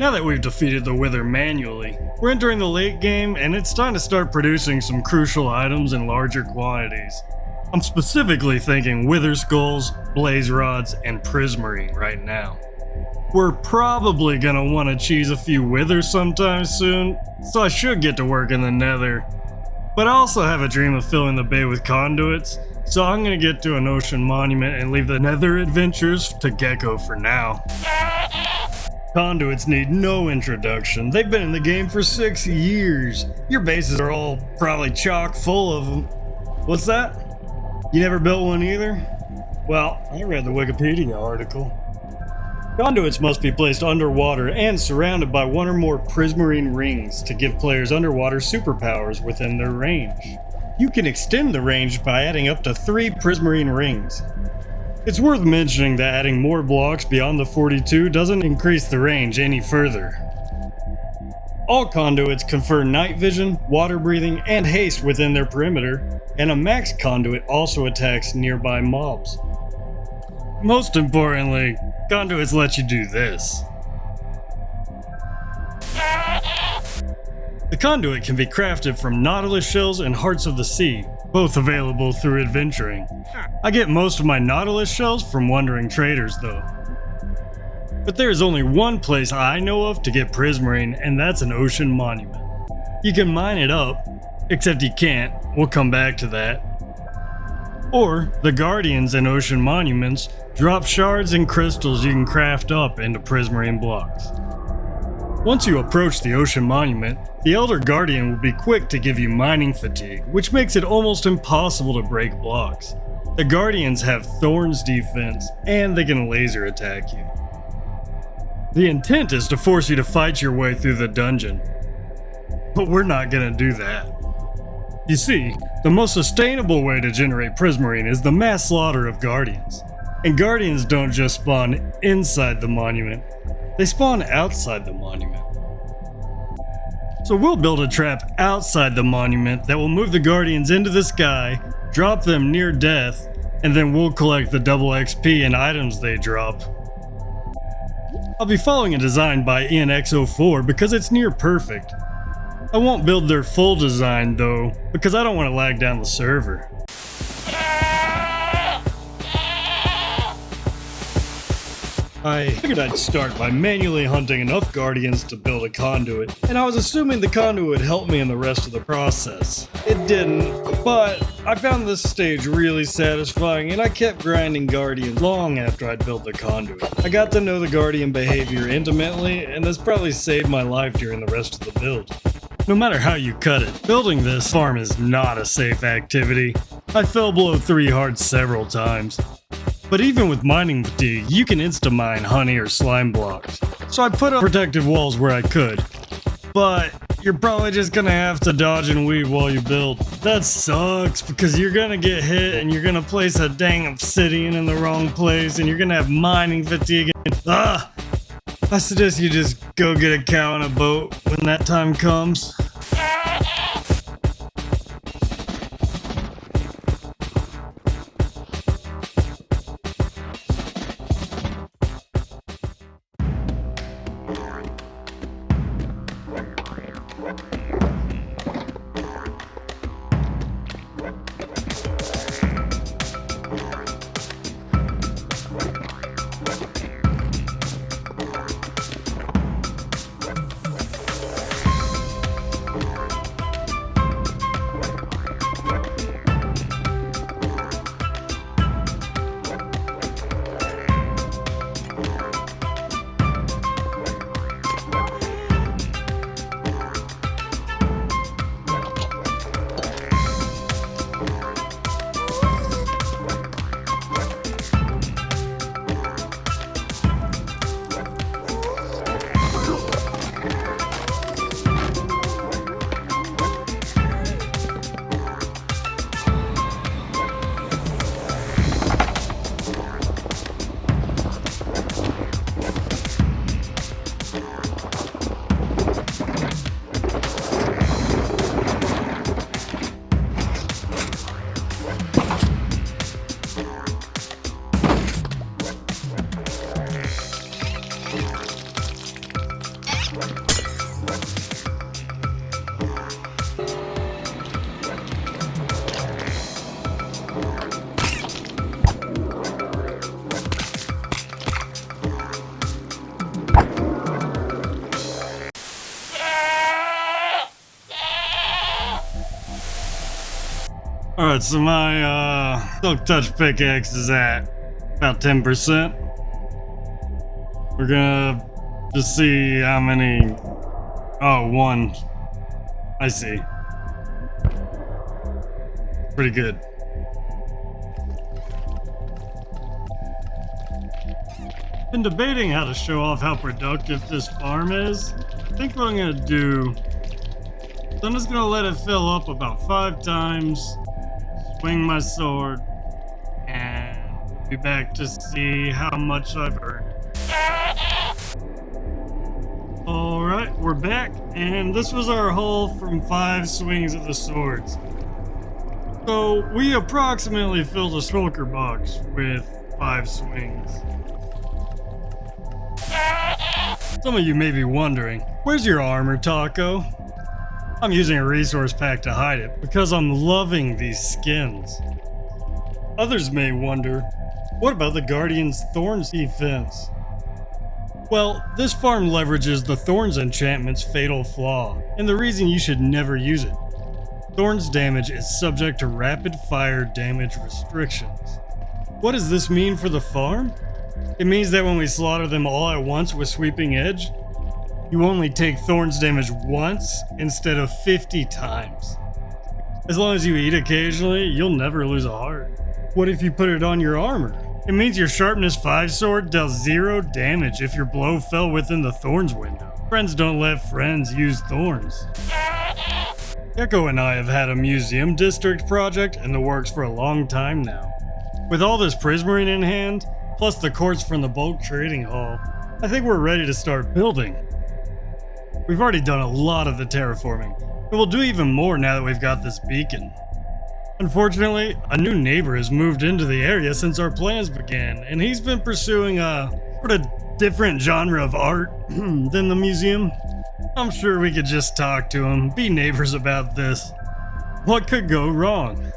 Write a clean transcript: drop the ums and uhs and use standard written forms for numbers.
Now that we've defeated the Wither manually, we're entering the late game and it's time to start producing some crucial items in larger quantities. I'm specifically thinking Wither Skulls, Blaze Rods, and Prismarine right now. We're probably gonna want to cheese a few Withers sometime soon, so I should get to work in the Nether. But I also have a dream of filling the bay with Conduits, so I'm gonna get to an ocean monument and leave the Nether adventures to Gecko for now. Conduits need no introduction. They've been in the game for 6 years. Your bases are all probably chock full of them. What's that? You never built one either? Well, I read the Wikipedia article. Conduits must be placed underwater and surrounded by one or more prismarine rings to give players underwater superpowers within their range. You can extend the range by adding up to 3 prismarine rings. It's worth mentioning that adding more blocks beyond the 42 doesn't increase the range any further. All conduits confer night vision, water breathing, and haste within their perimeter, and a max conduit also attacks nearby mobs. Most importantly, conduits let you do this. The conduit can be crafted from Nautilus shells and Hearts of the Sea, both available through adventuring. I get most of my Nautilus shells from wandering traders though. But there is only one place I know of to get Prismarine, and that's an ocean monument. You can mine it up, except you can't, we'll come back to that. Or, the Guardians and ocean monuments drop shards and crystals you can craft up into Prismarine blocks. Once you approach the ocean monument, the Elder Guardian will be quick to give you mining fatigue, which makes it almost impossible to break blocks. The Guardians have Thorns defense, and they can laser attack you. The intent is to force you to fight your way through the dungeon, but we're not gonna do that. You see, the most sustainable way to generate Prismarine is the mass slaughter of Guardians. And Guardians don't just spawn inside the monument, they spawn outside the monument. So we'll build a trap outside the monument that will move the Guardians into the sky, drop them near death, and then we'll collect the double XP and items they drop. I'll be following a design by ENX04 because it's near perfect. I won't build their full design though, because I don't want to lag down the server. I figured I'd start by manually hunting enough Guardians to build a conduit, and I was assuming the conduit would help me in the rest of the process. It didn't, but I found this stage really satisfying and I kept grinding Guardians long after I'd built the conduit. I got to know the Guardian behavior intimately, and this probably saved my life during the rest of the build. No matter how you cut it, building this farm is not a safe activity. I fell below 3 hearts several times. But even with mining fatigue, you can insta-mine honey or slime blocks. So I put up protective walls where I could. But you're probably just gonna have to dodge and weave while you build. That sucks because you're gonna get hit and you're gonna place a dang obsidian in the wrong place and you're gonna have mining fatigue and I suggest you just go get a cow on a boat when that time comes. Alright, so my silk touch pickaxe is at about 10%. We're gonna just see how many. Oh, one. I see. Pretty good. Been debating how to show off how productive this farm is. I think what I'm gonna do is I'm just gonna let it fill up about 5 times, swing my sword, and be back to see how much I've earned. Alright, we're back, and this was our haul from 5 swings of the swords. So, we approximately filled a shulker box with 5 swings. Some of you may be wondering, where's your armor, Taco? I'm using a resource pack to hide it because I'm loving these skins. Others may wonder, what about the Guardian's Thorns defense? Well, this farm leverages the Thorns enchantment's fatal flaw, and the reason you should never use it. Thorns damage is subject to rapid fire damage restrictions. What does this mean for the farm? It means that when we slaughter them all at once with Sweeping Edge, you only take Thorns damage once instead of 50 times. As long as you eat occasionally, you'll never lose a heart. What if you put it on your armor? It means your Sharpness 5 sword dealt 0 damage if your blow fell within the Thorns window. Friends don't let friends use Thorns. Gecko and I have had a museum district project in the works for a long time now. With all this prismarine in hand, plus the quartz from the bulk trading hall, I think we're ready to start building. We've already done a lot of the terraforming, and we'll do even more now that we've got this beacon. Unfortunately, a new neighbor has moved into the area since our plans began, and he's been pursuing a sort of different genre of art than the museum. I'm sure we could just talk to him, be neighbors about this. What could go wrong?